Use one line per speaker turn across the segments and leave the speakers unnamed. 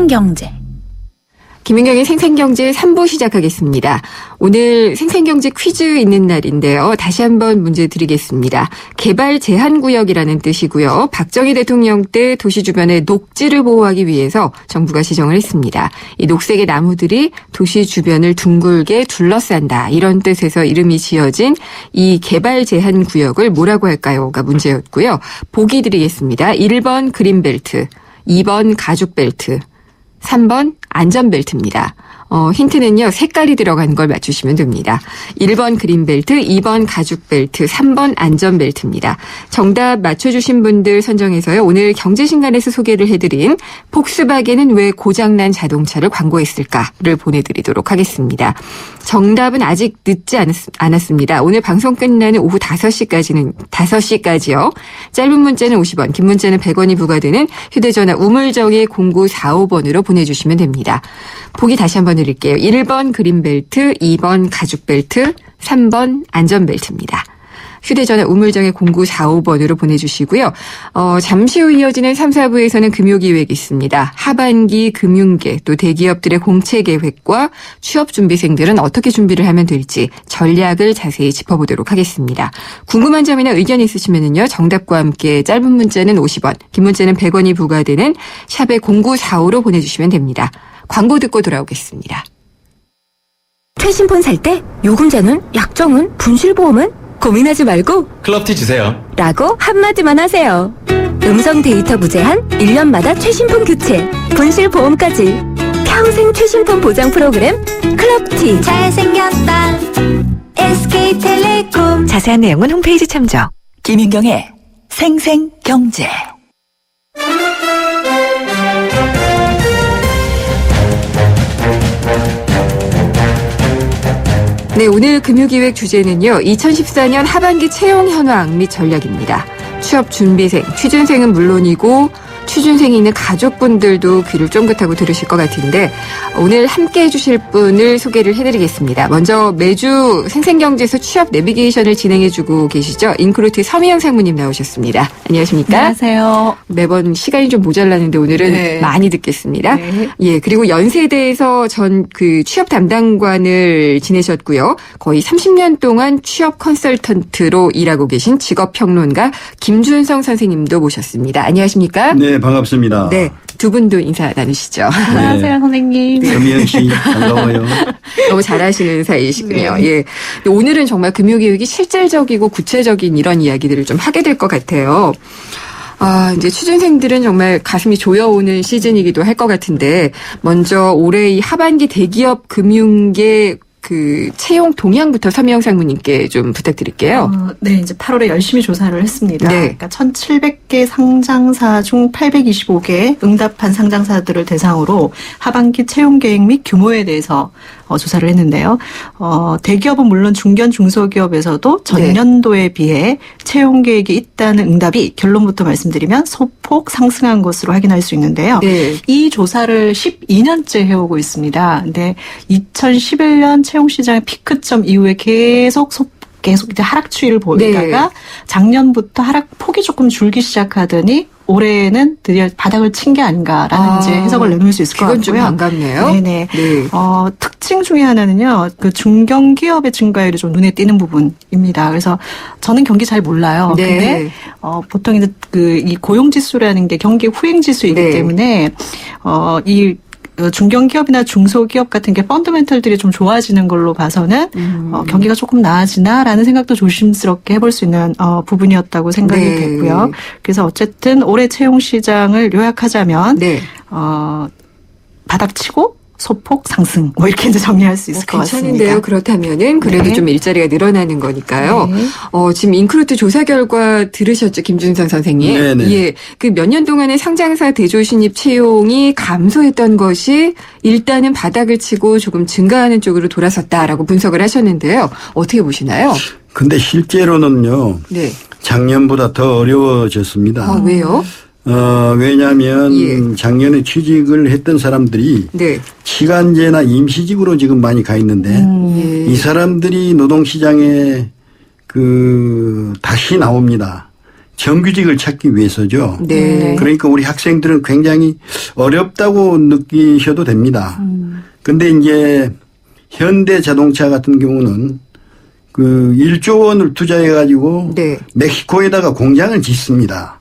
생생경제.
김윤경의 생생경제 3부 시작하겠습니다. 오늘 생생경제 퀴즈 있는 날인데요. 다시 한번 문제 드리겠습니다. 개발 제한구역이라는 뜻이고요. 박정희 대통령 때 도시 주변의 녹지를 보호하기 위해서 정부가 지정을 했습니다. 이 녹색의 나무들이 도시 주변을 둥글게 둘러싼다. 이런 뜻에서 이름이 지어진 이 개발 제한구역을 뭐라고 할까요?가 문제였고요. 보기 드리겠습니다. 1번 그린벨트, 2번 가죽벨트, 3번 안전벨트입니다. 힌트는요, 색깔이 들어간 걸 맞추시면 됩니다. 1번 그린벨트, 2번 가죽벨트, 3번 안전벨트입니다. 정답 맞춰주신 분들 선정해서요, 오늘 경제신간에서 소개를 해드린 폭스바겐은 왜 고장난 자동차를 광고했을까를 보내드리도록 하겠습니다. 정답은 아직 늦지 않았습니다. 오늘 방송 끝나는 오후 5시까지요. 짧은 문자는 50원, 긴 문자는 100원이 부과되는 휴대전화 우물정의 0945번으로 보내주시면 됩니다. 보기 다시 한번 드릴게요. 1번 그린벨트, 2번 가죽벨트, 3번 안전벨트입니다. 휴대전화 우물정의 0945번으로 보내주시고요. 잠시 후 이어지는 3, 4부에서는 금요기획이 있습니다. 하반기 금융계 또 대기업들의 공채 계획과 취업준비생들은 어떻게 준비를 하면 될지 전략을 자세히 짚어보도록 하겠습니다. 궁금한 점이나 의견 있으시면요. 정답과 함께 짧은 문자는 50원, 긴 문자는 100원이 부과되는 샵의 0945로 보내주시면 됩니다. 광고 듣고 돌아오겠습니다.
최신폰 살 때 요금제는, 약정은, 분실보험은 고민하지 말고
클럽티 주세요.
라고 한마디만 하세요. 음성 데이터 무제한, 1년마다 최신폰 교체, 분실보험까지 평생 최신폰 보장 프로그램 클럽티.
잘생겼다 SK텔레콤.
자세한 내용은 홈페이지 참조. 김윤경의 생생경제.
네, 오늘 금요기획 주제는요. 2014년 하반기 채용 현황 및 전략입니다. 취업준비생, 취준생은 물론이고 취준생이 있는 가족분들도 귀를 쫑긋하고 들으실 것 같은데 오늘 함께해 주실 분을 소개를 해드리겠습니다. 먼저 매주 생생경제에서 취업 내비게이션을 진행해주고 계시죠. 인크루트 서미영 상무님 나오셨습니다. 안녕하십니까?
안녕하세요.
매번 시간이 좀 모자라는데 오늘은
네.
많이 듣겠습니다.
네.
예, 그리고 연세대에서 전 취업 담당관을 지내셨고요. 거의 30년 동안 취업 컨설턴트로 일하고 계신 직업평론가 김준성 선생님도 모셨습니다. 안녕하십니까?
네, 반갑습니다.
네, 두 분도 인사 나누시죠.
안녕하세요, 선생님.
서미영 씨, 반가워요.
너무 잘하시는 사이시군요.
네.
예. 근데 오늘은 정말 금요기획이 실질적이고 구체적인 이런 이야기들을 좀 하게 될 것 같아요. 이제 취준생들은 정말 가슴이 조여오는 시즌이기도 할 것 같은데, 먼저 올해 이 하반기 대기업 금융계 채용 동향부터 서미영 상무님께 좀 부탁드릴게요.
네, 이제 8월에 열심히 조사를 했습니다.
네.
그러니까 1,700개 상장사 중 825개 응답한 상장사들을 대상으로 하반기 채용 계획 및 규모에 대해서 조사를 했는데요. 대기업은 물론 중견 중소기업에서도 전년도에 비해 채용 계획이 있다는 응답이 결론부터 말씀드리면 소폭 상승한 것으로 확인할 수 있는데요.
네.
이 조사를 12년째 해오고 있습니다. 근데 2011년 채용 시장의 피크점 이후에 계속 이제 하락 추이를 보이다가
네.
작년부터 하락 폭이 조금 줄기 시작하더니 올해는 드디어 바닥을 친 게 아닌가라는 이제 해석을 내놓을 수 있을 것
그건
같고요.
좀 반갑네요.
네네.
네.
특징 중에 하나는요, 중견기업의 증가율이 좀 눈에 띄는 부분입니다. 그래서 저는 경기 잘 몰라요.
네.
근데 보통 이제 이 고용지수라는 게 경기 후행지수이기
네.
때문에 이 중견기업이나 중소기업 같은 게 펀더멘털들이 좀 좋아지는 걸로 봐서는 경기가 조금 나아지나라는 생각도 조심스럽게 해볼 수 있는 부분이었다고 생각이
네.
됐고요. 그래서 어쨌든 올해 채용 시장을 요약하자면
네.
바닥치고 소폭 상승 이렇게 이제 정리할 수 있을 것
괜찮은데요.
같습니다.
그렇다면은 그래도
네.
좀 일자리가 늘어나는 거니까요.
네.
지금 인크루트 조사 결과 들으셨죠, 김준성 선생님?
네네.
예, 몇 년 동안의 상장사 대조 신입 채용이 감소했던 것이 일단은 바닥을 치고 조금 증가하는 쪽으로 돌아섰다라고 분석을 하셨는데요. 어떻게 보시나요?
근데 실제로는요,
네.
작년보다 더 어려워졌습니다.
왜요?
왜냐하면
예.
작년에 취직을 했던 사람들이
네.
시간제나 임시직으로 지금 많이 가 있는데
예.
이 사람들이 노동시장에 다시 나옵니다. 정규직을 찾기 위해서죠.
네.
그러니까 우리 학생들은 굉장히 어렵다고 느끼셔도 됩니다. 근데 이제 현대 자동차 같은 경우는 그 1조 원을 투자해 가지고
네.
멕시코에다가 공장을 짓습니다.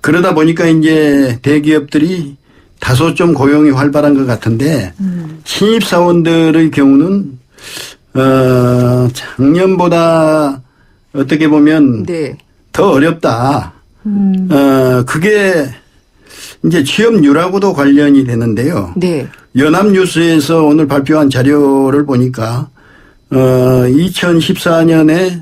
그러다 보니까 이제 대기업들이 다소 좀 고용이 활발한 것 같은데 신입사원들의 경우는 작년보다 어떻게 보면
네.
더 어렵다. 그게 이제 취업률하고도 관련이 되는데요.
네.
연합뉴스에서 오늘 발표한 자료를 보니까 2014년에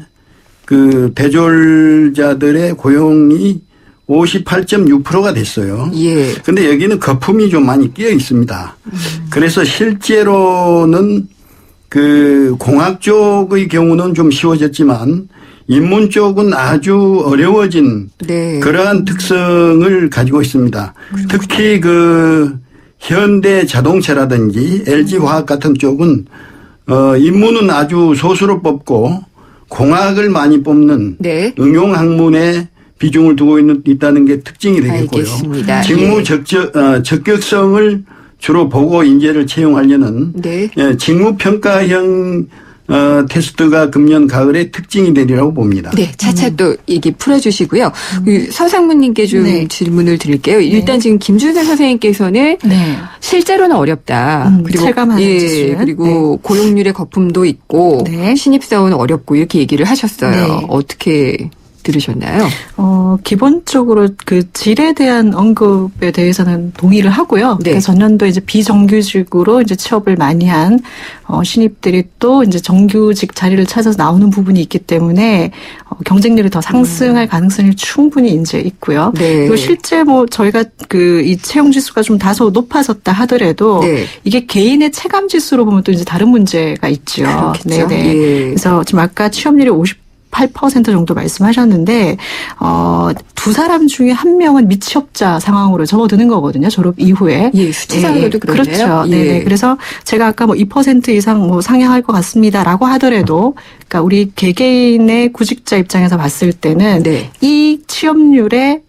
그 대졸자들의 고용이 58.6%가 됐어요.
예.
근데 여기는 거품이 좀 많이 끼어 있습니다. 그래서 실제로는 그 공학 쪽의 경우는 좀 쉬워졌지만 인문 쪽은 아주 어려워진
네.
그러한 특성을 가지고 있습니다. 특히 그 현대 자동차라든지 LG 화학 같은 쪽은 인문은 아주 소수로 뽑고 공학을 많이 뽑는
네.
응용 학문에 비중을 두고 있다는 게 특징이 되겠고요.
알겠습니다.
직무 적격성을 주로 보고 인재를 채용하려는
네.
직무 평가형 테스트가 금년 가을에 특징이 되리라고 봅니다.
네, 차차 또 얘기 풀어주시고요. 그 서상무님께 좀
네.
질문을 드릴게요. 일단 지금 김준선 선생님께서는
네.
실제로는 어렵다.
체감하는 지수는.
그리고 고용률의 거품도 있고
네.
신입사원은 어렵고 이렇게 얘기를 하셨어요.
네.
어떻게 들으셨나요?
기본적으로 그 질에 대한 언급에 대해서는 동의를 하고요.
네.
그러니까 전년도 이제 비정규직으로 이제 취업을 많이 한 신입들이 또 이제 정규직 자리를 찾아서 나오는 부분이 있기 때문에 경쟁률이 더 상승할 가능성이 충분히 이제 있고요.
네.
그리고 실제 뭐 저희가 그 이 채용 지수가 좀 다소 높아졌다 하더라도
네.
이게 개인의 체감 지수로 보면 또 이제 다른 문제가 있죠.
그렇겠죠.
네네.
예.
그래서 지금 아까 취업률이 8% 정도 말씀하셨는데 두 사람 중에 한 명은 미취업자 상황으로 접어드는 거거든요. 졸업 이후에.
예, 수치상으로도 그러네요.
그렇죠.
예.
네. 그래서 제가 아까 뭐 2% 이상 뭐 상향할 것 같습니다라고 하더라도 그러니까 우리 개개인의 구직자 입장에서 봤을 때는
네.
이 취업률에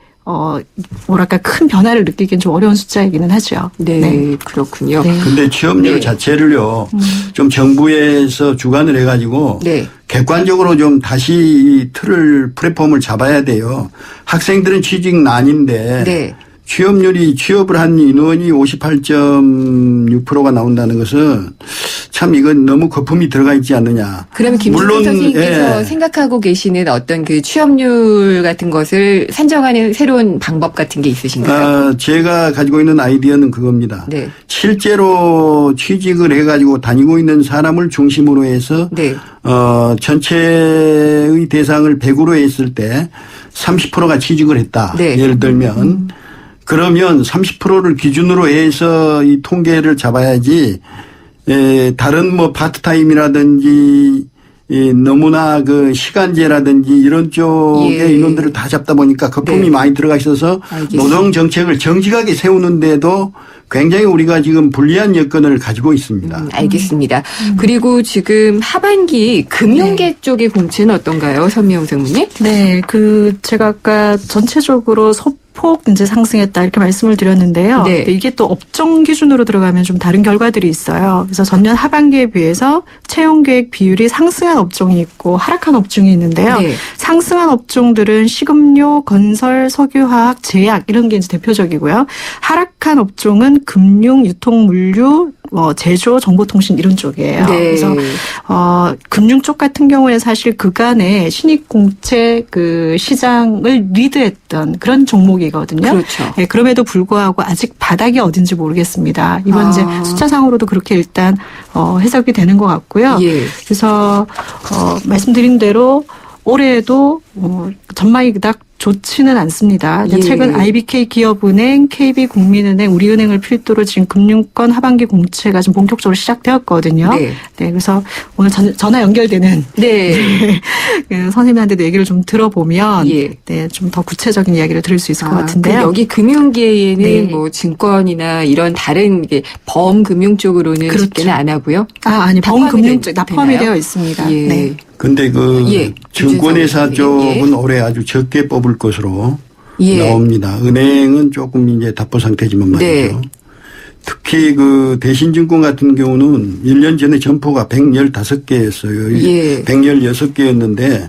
뭐랄까 큰 변화를 느끼기는 좀 어려운 숫자이기는 하죠.
네, 그렇군요.
네.
근데 취업률
네.
자체를요, 좀 정부에서 주관을 해가지고
네.
객관적으로 좀 다시 이 플랫폼을 잡아야 돼요. 학생들은 취직난인데
네.
취업을 한 인원이 58.6%가 나온다는 것은 참 이건 너무 거품이 들어가 있지 않느냐.
그러면 김준선
물론,
선생님께서
예.
생각하고 계시는 어떤 그 취업률 같은 것을 산정하는 새로운 방법 같은 게 있으신가요?
제가 가지고 있는 아이디어는 그겁니다.
네.
실제로 취직을 해가지고 다니고 있는 사람을 중심으로 해서
네.
전체의 대상을 100으로 했을 때 30%가 취직을 했다.
네.
예를 들면 그러면 30%를 기준으로 해서 이 통계를 잡아야지 다른 뭐 파트타임이라든지 너무나 그 시간제라든지 이런 쪽의
예.
인원들을 다 잡다 보니까 거품이
네.
많이 들어가 있어서
알겠습니다.
노동 정책을 정직하게 세우는데도 굉장히 우리가 지금 불리한 여건을 가지고 있습니다.
알겠습니다. 그리고 지금 하반기 금융계 쪽의 공채는 어떤가요, 선미영 선생님?
네, 제가 아까 전체적으로 소폭 이제 상승했다 이렇게 말씀을 드렸는데요.
네.
근데 이게 또 업종 기준으로 들어가면 좀 다른 결과들이 있어요. 그래서 전년 하반기에 비해서 채용 계획 비율이 상승한 업종이 있고 하락한 업종이 있는데요.
네.
상승한 업종들은 식음료, 건설, 석유화학, 제약 이런 게 이제 대표적이고요. 하락한 업종은 금융, 유통물류, 제조, 정보통신 이런 쪽이에요.
네.
그래서 금융 쪽 같은 경우에 사실 그간에 신입공채 그 시장을 리드했던 그런 종목이거든요.
그렇죠.
네, 그럼에도 불구하고 아직 바닥이 어딘지 모르겠습니다. 이번 이제 숫자상으로도 그렇게 일단 해석이 되는 것 같고요.
예.
그래서 말씀드린 대로 올해에도 전망이 그닥 좋지는 않습니다.
예.
최근 IBK 기업은행, KB국민은행, 우리은행을 필두로 지금 금융권 하반기 공채가 지금 본격적으로 시작되었거든요.
네.
네, 그래서 오늘 전화 연결되는
네.
그 선생님한테도 얘기를 좀 들어보면
예.
네, 좀 더 구체적인 이야기를 들을 수 있을 것
그
같은데요.
여기 금융계에는
네.
뭐 증권이나 이런 다른 범금융 쪽으로는
그렇죠.
집계는 안 하고요.
아니
다
범금융
포함이
쪽 다 포함이
되나요?
되어 있습니다.
예.
네.
근데 그
예,
증권회사
김준성
쪽은 올해 아주 적게 뽑을 것으로
예.
나옵니다. 은행은 조금 이제 답보 상태지만 말이죠.
네.
특히 그 대신증권 같은 경우는 1년 전에 점포가 115개였어요.
예.
116개였는데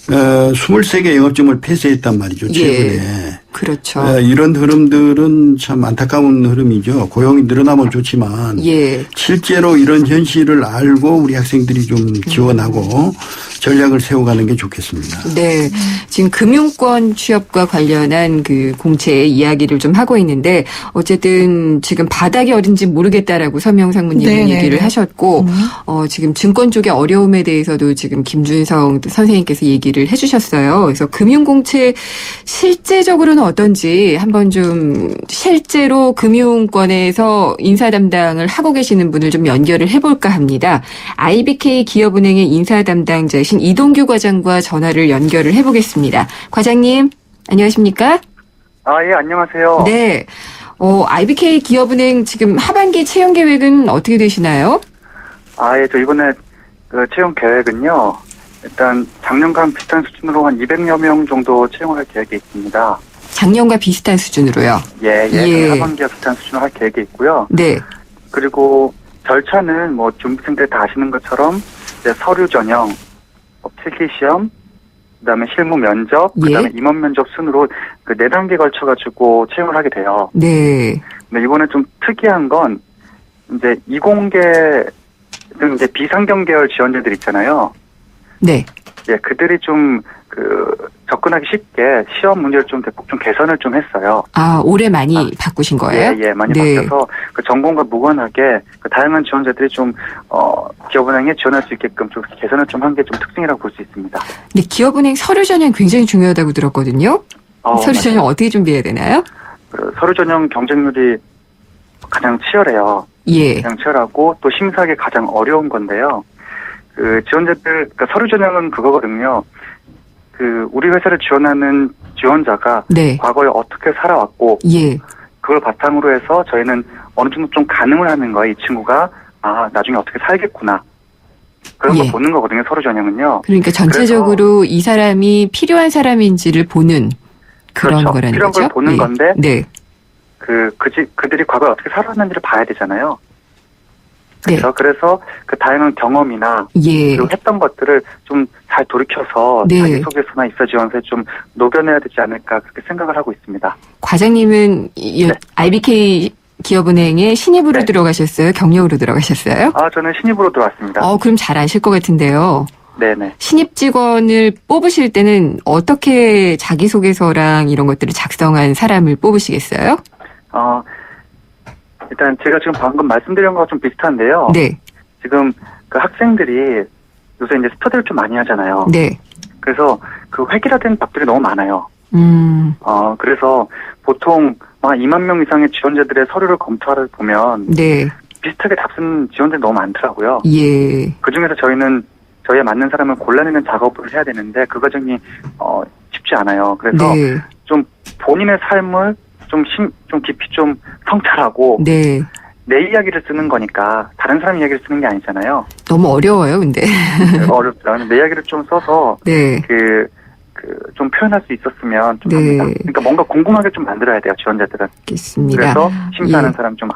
23개 영업점을 폐쇄했단 말이죠. 최근에.
예. 그렇죠.
이런 흐름들은 참 안타까운 흐름이죠. 고용이 늘어나면 좋지만
예.
실제로 이런 현실을 알고 우리 학생들이 좀 지원하고 전략을 세워가는 게 좋겠습니다.
네. 지금 금융권 취업과 관련한 그 공채의 이야기를 좀 하고 있는데 어쨌든 지금 바닥이 어딘지 모르겠다라고 서명 상무님은
네네네.
얘기를 하셨고 지금 증권 쪽의 어려움에 대해서도 지금 김준성 선생님께서 얘기를 해주셨어요. 그래서 금융공채 실제적으로는 어떤지 한번 좀 실제로 금융권에서 인사 담당을 하고 계시는 분을 좀 연결을 해볼까 합니다. IBK 기업은행의 인사 담당자이신 이동규 과장과 전화를 연결을 해보겠습니다. 과장님, 안녕하십니까?
예, 안녕하세요.
네. IBK 기업은행 지금 하반기 채용 계획은 어떻게 되시나요?
예, 저 이번에 그 채용 계획은요, 일단 작년과 비슷한 수준으로 한 200여 명 정도 채용할 계획이 있습니다.
작년과 비슷한 수준으로요.
예.
예.
하반기와 비슷한 수준으로 할 계획이 있고요.
네.
그리고 절차는 뭐 준비생들 다 아시는 것처럼 이제 서류 전형, 필기 시험, 그다음에 실무 면접,
예.
그다음에 임원 면접 순으로 그 4단계 걸쳐가지고 채용을 하게 돼요.
네.
근데 이번에 좀 특이한 건 이제 이공계 등 이제 비상경 계열 지원자들 있잖아요.
네.
예, 그들이 좀 접근하기 쉽게 시험 문제를 좀 대폭 좀 개선을 좀 했어요.
올해 많이 바꾸신 거예요?
예, 많이
네.
바뀌어서 그 전공과 무관하게 그 다양한 지원자들이 좀 기업은행에 지원할 수 있게끔 좀 개선을 좀 한 게 좀 특징이라고 볼 수 있습니다.
근데 기업은행 서류 전형 굉장히 중요하다고 들었거든요. 서류 전형
맞아요.
어떻게 준비해야 되나요?
그 서류 전형 경쟁률이 가장 치열해요.
예.
가장 치열하고 또 심사하기 가장 어려운 건데요. 그 지원자들, 그러니까 서류 전형은 그거거든요. 그 우리 회사를 지원하는 지원자가
네.
과거에 어떻게 살아왔고
예.
그걸 바탕으로 해서 저희는 어느 정도 좀 가늠을 하는 거예요. 이 친구가 나중에 어떻게 살겠구나. 그런
예.
거 보는 거거든요. 서류 전형은요.
그러니까 전체적으로 이 사람이 필요한 사람인지를 보는 그런
그렇죠.
거라는
필요한
거죠.
걸 보는
예.
건데
네.
그들이 과거에 어떻게 살아왔는지를 봐야 되잖아요.
네.
그렇죠. 그래서 그 다양한 경험이나
예.
그리고 했던 것들을 좀 잘 돌이켜서
네.
자기소개서나 입사지원서에 좀 녹여내야 되지 않을까 그렇게 생각을 하고 있습니다.
과장님은
네.
IBK 기업은행에 신입으로
네.
들어가셨어요? 경력으로 들어가셨어요?
저는 신입으로 들어왔습니다.
그럼 잘 아실 것 같은데요.
네네.
신입 직원을 뽑으실 때는 어떻게 자기소개서랑 이런 것들을 작성한 사람을 뽑으시겠어요?
일단 제가 지금 방금 말씀드린 거와 좀 비슷한데요.
네.
지금 그 학생들이 요새 이제 스터디를 좀 많이 하잖아요.
네.
그래서 그 획일화된 답들이 너무 많아요. 그래서 보통 막 2만 명 이상의 지원자들의 서류를 검토하다 보면
네.
비슷하게 답 쓴 지원자들이 너무 많더라고요.
예.
그중에서 저희는 저희에 맞는 사람을 골라내는 작업을 해야 되는데 그 과정이 쉽지 않아요. 그래서
네.
좀 본인의 삶을 좀 깊이 좀 성찰하고
네.
내 이야기를 쓰는 거니까 다른 사람 이야기를 쓰는 게 아니잖아요.
너무 어려워요, 근데.
어렵죠. 내 이야기를 좀 써서
네.
좀 표현할 수 있었으면 좀
네.
합니다. 그러니까 뭔가 궁금하게 좀 만들어야 돼요, 지원자들은.
알겠습니다.
그래서 심사하는
예.
사람 좀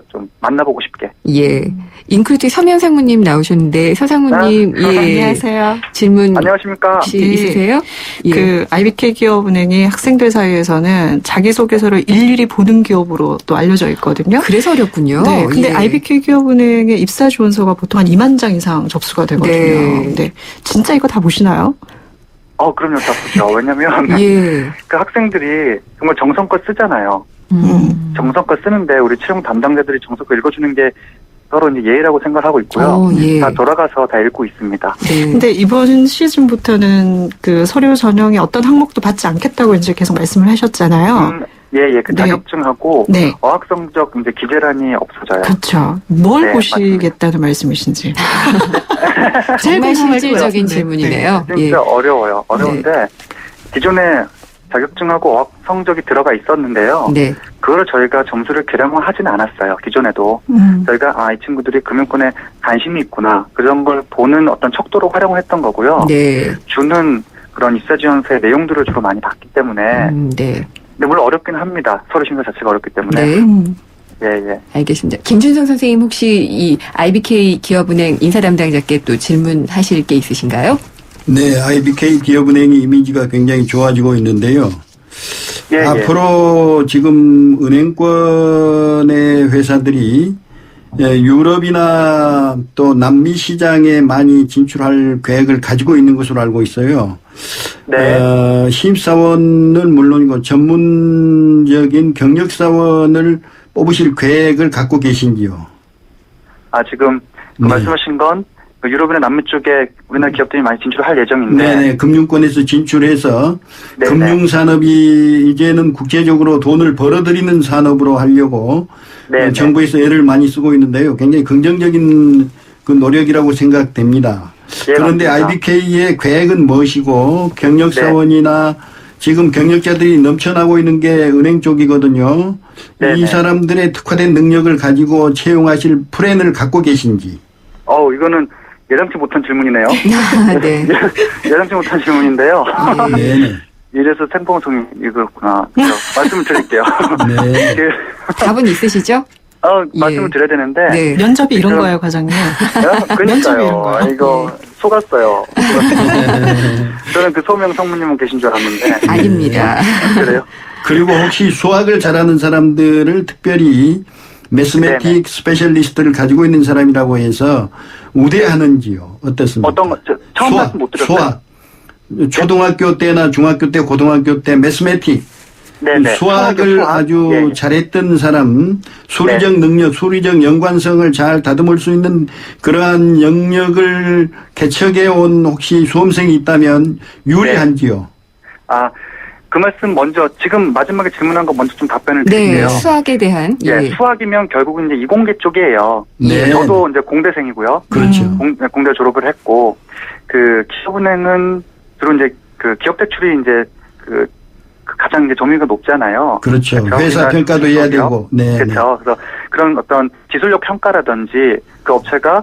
좀 만나보고 싶게.
예. 인크루트 서명 상무님 나오셨는데, 서 상무님, 예.
안녕하세요.
질문
안녕하십니까?
혹시
네.
있으세요? 예.
그 IBK 기업은행이 학생들 사이에서는 자기소개서를 일일이 보는 기업으로 또 알려져 있거든요.
그래서 어렵군요.
네, 근데
예.
IBK 기업은행의 입사 지원서가 보통 한 2만 장 이상 접수가 되거든요.
네.
네, 진짜 이거 다 보시나요?
그럼요, 다 보죠. 왜냐면
예.
그 학생들이 정말 정성껏 쓰잖아요. 정성껏 쓰는데 우리 채용 담당자들이 정성껏 읽어주는 게 서로 이제 예의라고 생각하고 있고요.
예.
다 돌아가서 다 읽고 있습니다.
네.
근데 이번 시즌부터는 그 서류 전형의 어떤 항목도 받지 않겠다고 이제 계속 말씀을 하셨잖아요.
예. 그
네.
자격증하고
네.
어학 성적 이제 기재란이 없어져요.
그렇죠. 뭘
네,
보시겠다는 말씀이신지. 제일
정말
궁금할 것
실질적인
같은데.
질문이네요.
진짜
예.
어려워요. 어려운데 기존에 자격증하고 어학 성적이 들어가 있었는데요.
네.
그거를 저희가 점수를 계량화하지는 않았어요. 기존에도. 저희가 이 친구들이 금융권에 관심이 있구나. 그런 걸 보는 어떤 척도로 활용을 했던 거고요.
네.
주는 그런 입사지원서의 내용들을 주로 많이 봤기 때문에
네.
근데 물론 어렵긴 합니다. 서류 심사 자체가 어렵기 때문에.
네.
예.
알겠습니다. 김준성 선생님 혹시 이 IBK 기업은행 인사 담당자께 또 질문하실 게 있으신가요?
네, IBK 기업은행의 이미지가 굉장히 좋아지고 있는데요.
예.
앞으로 지금 은행권의 회사들이 유럽이나 또 남미 시장에 많이 진출할 계획을 가지고 있는 것으로 알고 있어요.
네.
신입사원은 물론이고 전문적인 경력사원을 뽑으실 계획을 갖고 계신지요?
지금 그
네.
말씀하신 건 그 유럽이나 남미 쪽에 우리나라 기업들이 많이 진출할 예정인데.
네네, 금융권에서 진출해서
네네.
금융산업이 이제는 국제적으로 돈을 벌어들이는 산업으로 하려고
네네.
정부에서 애를 많이 쓰고 있는데요. 굉장히 긍정적인 그 노력이라고 생각됩니다.
예,
그런데
맞습니다.
IBK의 계획은 무엇이고 경력사원이나 지금 경력자들이 넘쳐나고 있는 게 은행 쪽이거든요.
네네.
이 사람들의 특화된 능력을 가지고 채용하실 플랜을 갖고 계신지.
이거는 예상치 못한 질문이네요.
네.
예상치 못한 질문인데요.
네네.
이래서 생방송이 이거구나. 말씀을 드릴게요.
네.
답은 있으시죠?
말씀을 드려야 되는데.
네.
면접이 이런
지금-
거예요, 과장님.
그러니까요.
면접이 이런 거예요.
이거 속았어요. 저는 그 소명 성모님은 계신 줄 알았는데.
아닙니다.
그래요?
그리고 혹시 수학을 잘하는 사람들을 특별히 매스매틱
네네.
스페셜리스트를 가지고 있는 사람이라고 해서 우대하는지요? 어떻습니까?
어떤 거, 처음 말씀 못 드렸어요.
수학. 초등학교 때나 중학교 때, 고등학교 때 매스매틱.
네네.
수학을
수학.
아주
예.
잘했던 사람, 수리적
네.
능력, 수리적 연관성을 잘 다듬을 수 있는 그러한 영역을 개척해 온 혹시 수험생이 있다면 유리한지요?
그 말씀 먼저, 지금 마지막에 질문한 거 먼저 좀 답변을
네.
드릴게요.
수학에 대한
예, 수학이면 결국은 이제 이공계 쪽이에요.
네.
저도 이제 공대생이고요.
그렇죠.
공대 졸업을 했고, 그 기업은행은 주로 이제 그 기업 대출이 이제 그 가장 이제 점유율가 높잖아요.
그렇죠.
그렇죠?
회사
우리나라
평가도 해야
기술기업.
되고. 네.
그렇죠. 그래서 그런 어떤 기술력 평가라든지 그 업체가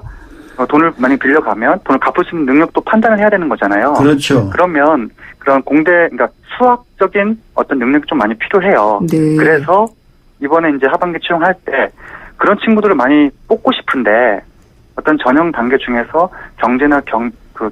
돈을 많이 빌려가면 돈을 갚을 수 있는 능력도 판단을 해야 되는 거잖아요.
그렇죠.
그러면 그런 그러니까 수학적인 어떤 능력이 좀 많이 필요해요.
네.
그래서 이번에 이제 하반기 채용할 때 그런 친구들을 많이 뽑고 싶은데 어떤 전형 단계 중에서 경제나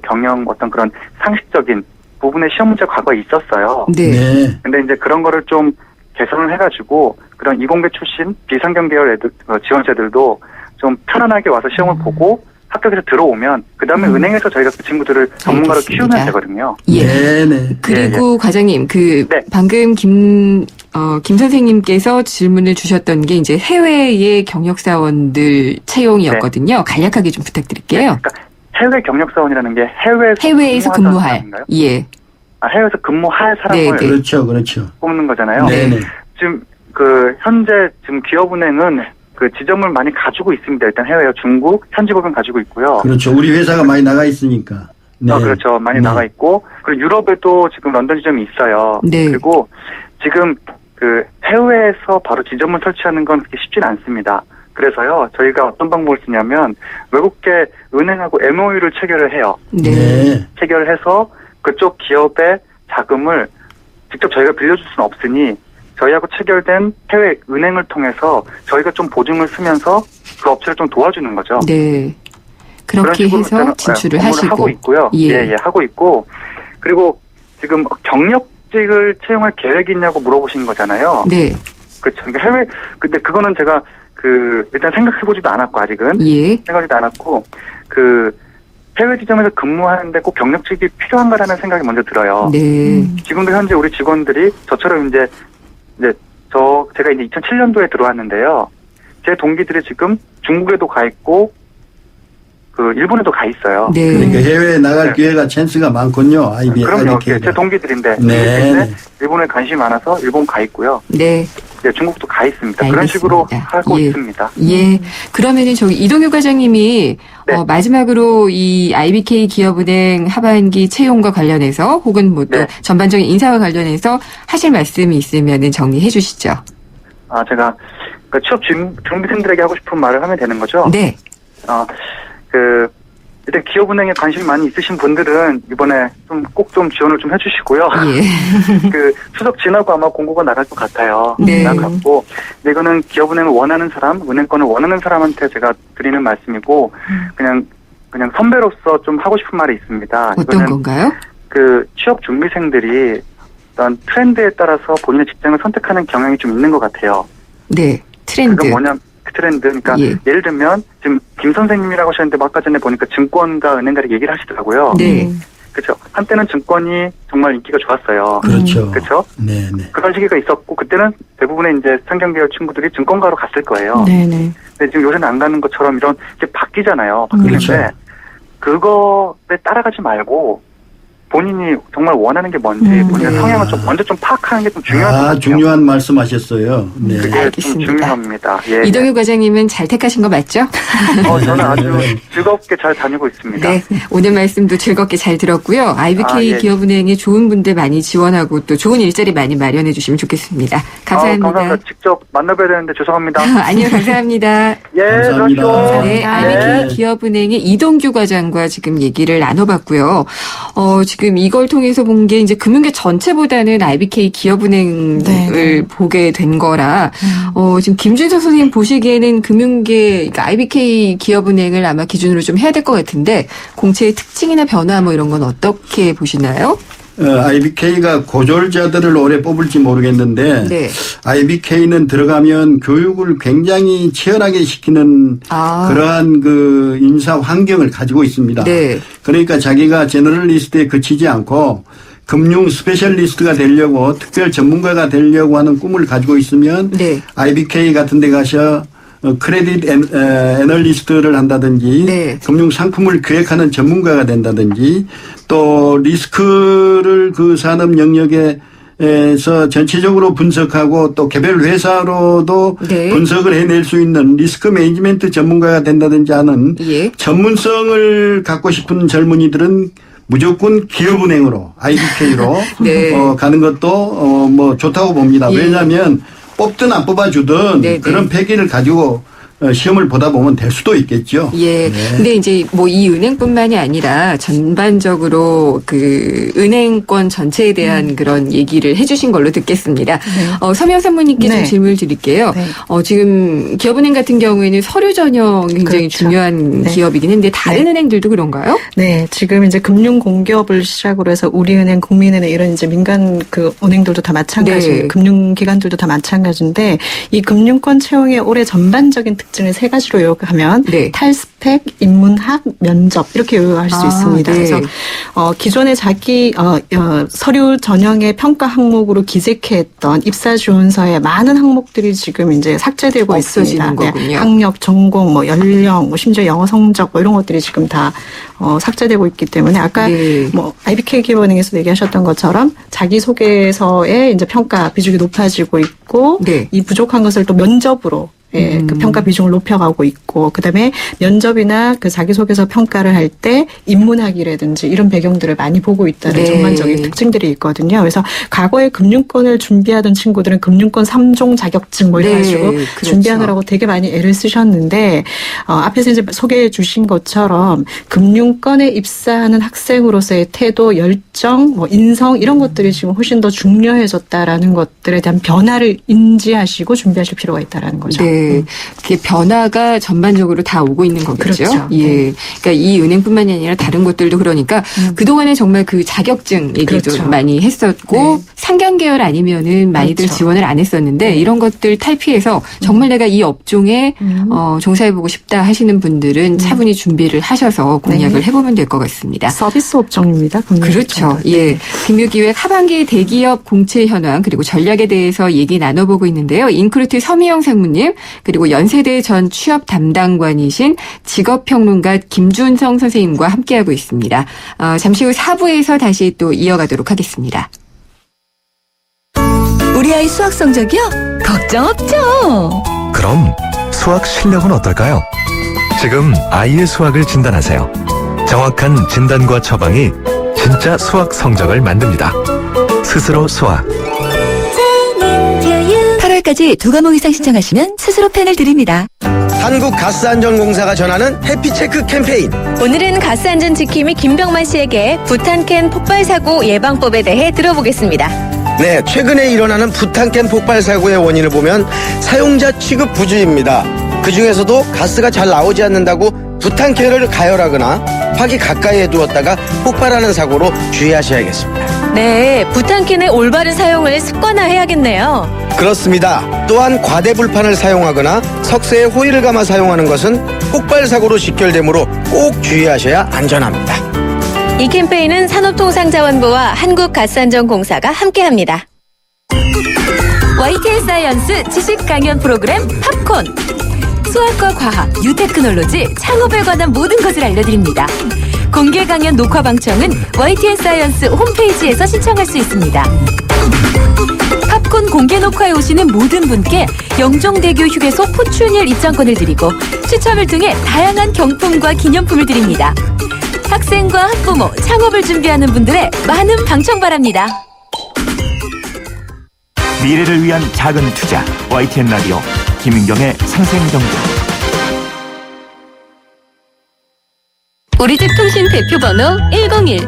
경영 어떤 그런 상식적인 부분의 시험 문제 과거에 있었어요.
네.
네.
근데 이제 그런 거를 좀 개선을 해가지고 그런 이공계 출신 비상경 계열 애들 지원자들도 좀 편안하게 와서 시험을 보고 합격해서 들어오면 그 다음에 은행에서 저희가 그 친구들을 전문가로
알겠습니다.
키우면 되거든요.
예.
네네.
그리고 과장님,
네.
방금 김 선생님께서 질문을 주셨던 게 이제 해외의 경력사원들 채용이었거든요. 간략하게 좀 부탁드릴게요.
그러니까 해외 경력사원이라는 게
해외에서 근무할.
사람인가요?
예.
해외에서 근무할 사람을
네, 네.
그렇죠. 그렇죠.
뽑는 거잖아요.
네네.
지금 현재 지금 기업은행은 그 지점을 많이 가지고 있습니다. 일단 해외요. 중국 현지법인 가지고 있고요.
그렇죠. 우리 회사가 많이 나가 있으니까. 네.
그렇죠. 많이
네.
나가 있고 그리고 유럽에도 지금 런던 지점이 있어요.
네.
그리고 지금 그 해외에서 바로 지점을 설치하는 건 그렇게 쉽지는 않습니다. 그래서요. 저희가 어떤 방법을 쓰냐면 외국계 은행하고 MOU를 체결을 해요.
네.
네.
체결을 해서 그쪽 기업의 자금을 직접 저희가 빌려줄 수는 없으니 저희하고 체결된 해외 은행을 통해서 저희가 좀 보증을 쓰면서 그 업체를 좀 도와주는 거죠.
네.
그런
그렇게
식으로
해서
저는,
진출을
업무를
하시고.
하고 있고요.
예.
하고 있고 그리고 지금 경력직을 채용할 계획이 있냐고 물어보신 거잖아요.
네.
그렇죠. 그러니까 근데 그거는 제가 일단 생각해보지도 않았고 아직은
예.
생각하지도 않았고 해외 지점에서 근무하는데 꼭 경력직이 필요한가라는 생각이 먼저 들어요.
네.
지금도 현재 우리 직원들이 저처럼 제가 이제 2007년도에 들어왔는데요. 제 동기들이 지금 중국에도 가 있고 일본에도 가 있어요.
네.
그러니까 해외에 나갈
네.
기회가 찬스가 많군요.
그럼요.
IBK가.
제 동기들인데
네.
일본에 관심이 많아서 일본 가 있고요.
네.
네, 중국도 가 있습니다. 그런
알겠습니다.
식으로 하고
예.
있습니다.
예. 그러면은 저기 이동규 과장님이
네.
마지막으로 이 IBK 기업은행 하반기 채용과 관련해서 혹은 뭐 또
네.
전반적인 인사와 관련해서 하실 말씀이 있으면은 정리해 주시죠.
제가 그 취업 준비생들에게 하고 싶은 말을 하면 되는 거죠?
네.
일단 기업은행에 관심이 많이 있으신 분들은 이번에 꼭 좀 지원을 좀 해주시고요.
예.
추석 지나고 아마 공고가 나갈 것 같아요.
네.
나갔고, 근데 이거는 기업은행을 원하는 사람, 은행권을 원하는 사람한테 제가 드리는 말씀이고, 그냥 선배로서 좀 하고 싶은 말이 있습니다.
어떤
이거는
건가요?
취업 준비생들이 어떤 트렌드에 따라서 본인의 직장을 선택하는 경향이 좀 있는 것 같아요.
네. 트렌드.
그건 뭐냐, 그 트렌드. 그러니까
예.
예를 들면 지금 김 선생님이라고 하셨는데 아까 전에 보니까 증권가 은행가를 얘기를 하시더라고요.
네.
그렇죠. 한때는 증권이 정말 인기가 좋았어요.
그렇죠.
그렇죠.
네, 네.
그런 시기가 있었고 그때는 대부분의 이제 상경계열 친구들이 증권가로 갔을 거예요.
네네.
근데 지금 요새는 안 가는 것처럼 이런 이제 바뀌잖아요. 바뀌는데
그렇죠.
그거에 따라가지 말고 본인이 정말 원하는 게 뭔지 본인의
네.
성향을 좀 먼저 좀 파악하는 게 좀 중요한 것 같아요.
중요한 말씀하셨어요. 네.
그게
알겠습니다.
좀 중요합니다. 예.
이동규 과장님은 잘 택하신 거 맞죠?
저는 아주 즐겁게 잘 다니고 있습니다.
네. 오늘 말씀도 즐겁게 잘 들었고요. IBK
예.
기업은행에 좋은 분들 많이 지원하고 또 좋은 일자리 많이 마련해 주시면 좋겠습니다. 감사합니다.
감사합니다. 직접 만나봐야 되는데 죄송합니다.
아니요, 감사합니다.
예,
감사합니다.
들어가십시오.
네, IBK 기업은행의 이동규 과장과 지금 얘기를 나눠봤고요. 지금 이걸 통해서 본 게 이제 금융계 전체보다는 IBK 기업은행을
네.
보게 된 거라, 지금 김준석 선생님 보시기에는 금융계, 그러니까 IBK 기업은행을 아마 기준으로 좀 해야 될 것 같은데, 공채의 특징이나 변화 뭐 이런 건 어떻게 보시나요?
IBK가 고졸자들을 오래 뽑을지 모르겠는데
네.
IBK는 들어가면 교육을 굉장히 치열하게 시키는 그러한 그 인사 환경을 가지고 있습니다.
네.
그러니까 자기가 제너럴리스트에 그치지 않고 금융 스페셜리스트가 되려고 특별 전문가가 되려고 하는 꿈을 가지고 있으면
네.
IBK 같은 데 가서 크레딧 애널리스트를 한다든지
네.
금융 상품을 기획하는 전문가가 된다든지 또 리스크를 그 산업 영역에서 전체적으로 분석하고 또 개별 회사로도
네.
분석을 해낼 수 있는 리스크 매니지먼트 전문가가 된다든지 하는
예.
전문성을 갖고 싶은 젊은이들은 무조건 기업은행으로 IBK로
네.
가는 것도 뭐 좋다고 봅니다.
예.
왜냐하면 뽑든 안 뽑아주든
네,
그런
네.
패기를 가지고 시험을 보다 보면 될 수도 있겠죠.
예.
네.
근데 이제 뭐 이 은행뿐만이 아니라 전반적으로 그 은행권 전체에 대한 그런 얘기를 해주신 걸로 듣겠습니다.
네.
서명 산모님께 좀
네.
질문을 드릴게요.
네.
지금 기업은행 같은 경우에는 서류 전형 굉장히
그렇죠.
중요한
네.
기업이긴 한데 다른
네.
은행들도 그런가요?
네, 지금 이제 금융 공기업을 시작으로 해서 우리은행, 국민은행 이런 이제 민간 그 은행들도 다 마찬가지입니다.
네.
금융기관들도 다 마찬가지인데 이 금융권 채용의 올해 전반적인 특징을 세 가지로 요약하면
네.
탈스펙, 인문학, 면접 이렇게 요약할 수 있습니다.
네.
그래서 기존에 자기 서류 전형의 평가 항목으로 기재했던 입사 지원서의 많은 항목들이 지금 이제 삭제되고
없어지는
있습니다.
거군요.
학력, 전공, 뭐 연령, 뭐 심지어 영어 성적 뭐 이런 것들이 지금 다 삭제되고 있기 때문에 아까
네.
뭐 IBK 기업은행에서 얘기하셨던 것처럼 자기소개서의 이제 평가 비중이 높아지고 있고
네.
이 부족한 것을 또 면접으로 그 평가 비중을 높여가고 있고 그다음에 면접이나 그 자기소개서 평가를 할 때 인문학이라든지 이런 배경들을 많이 보고 있다는
네.
전반적인 특징들이 있거든요. 그래서 과거에 금융권을 준비하던 친구들은 금융권 3종 자격증 뭐 이래
네,
가지고
그렇죠.
준비하느라고 되게 많이 애를 쓰셨는데 앞에서 이제 소개해 주신 것처럼 금융권에 입사하는 학생으로서의 태도, 열정, 뭐 인성 이런 것들이 지금 훨씬 더 중요해졌다라는 것들에 대한 변화를 인지하시고 준비하실 필요가 있다라는 거죠.
네. 그게 변화가 전반적으로 다 오고 있는 거겠죠.
그렇죠.
예.
네.
그러니까 이 은행뿐만이 아니라 다른 것들도 그러니까 그동안에 정말 그 자격증 얘기도
그렇죠.
많이 했었고
네.
상경 계열 아니면은 많이들
그렇죠.
지원을 안 했었는데 이런 것들 탈피해서 정말 내가 이 업종에 종사해보고 싶다 하시는 분들은 차분히 준비를 하셔서 공략을
네.
해보면 될 것 같습니다.
서비스 업종입니다.
그렇죠. 예. 금융기획 하반기 대기업 공채 현황 그리고 전략에 대해서 얘기 나눠보고 있는데요. 인크루트 서미영 상무님 그리고 연세대 전 취업 담당관이신 직업평론가 김준성 선생님과 함께하고 있습니다. 잠시 후 4부에서 다시 또 이어가도록 하겠습니다.
우리 아이 수학 성적이요? 걱정 없죠.
그럼 수학 실력은 어떨까요? 지금 아이의 수학을 진단하세요. 정확한 진단과 처방이 진짜 수학 성적을 만듭니다. 스스로 수학.
8월까지 2과목 이상 신청하시면 스스로 펜을 드립니다.
한국가스안전공사가 전하는 해피체크 캠페인.
오늘은 가스안전지킴이 김병만 씨에게 부탄캔 폭발사고 예방법에 대해 들어보겠습니다.
네, 최근에 일어나는 부탄캔 폭발 사고의 원인을 보면 사용자 취급 부주의입니다. 그 중에서도 가스가 잘 나오지 않는다고 부탄캔을 가열하거나 화기 가까이에 두었다가 폭발하는 사고로 주의하셔야겠습니다.
네, 부탄캔의 올바른 사용을 습관화해야겠네요.
그렇습니다. 또한 과대불판을 사용하거나 석쇠에 호일을 감아 사용하는 것은 폭발 사고로 직결되므로 꼭 주의하셔야 안전합니다.
이 캠페인은 산업통상자원부와 한국가스안전공사가 함께합니다. YTN 사이언스 지식 강연 프로그램 팝콘. 수학과 과학, 뉴테크놀로지, 창업에 관한 모든 것을 알려드립니다. 공개 강연 녹화 방청은 YTN 사이언스 홈페이지에서 신청할 수 있습니다. 팝콘 공개 녹화에 오시는 모든 분께 영종대교 휴게소 포춘일 입장권을 드리고 추첨을 통해 다양한 경품과 기념품을 드립니다. 학생과 학부모, 창업을 준비하는 분들의 많은 방청 바랍니다.
미래를 위한 작은 투자 YTN 라디오 김윤경의 생생경제.
우리집 통신 대표번호 101.